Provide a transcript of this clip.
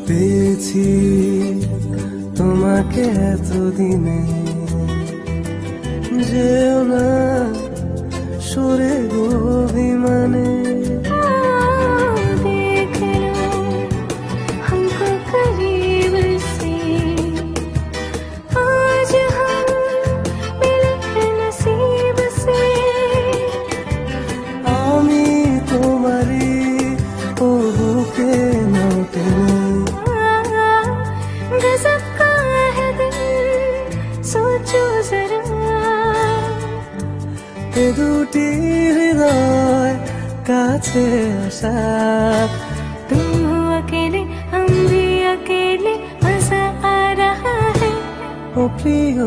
পেয়েছি তোমাকে এতদিনে, যেও না সরে গো অভিমানে। देख लो हमको करीब से, आज हम मिले हैं नसीब से। আমি তোমারই ও বুকে নটে, गजब का है दिल, सोचो जरा। এ দুটি হৃদয় কাছে আসা, तुम हो अकेले हम भी अकेले, मजा आ रहा है। ও প্রিয়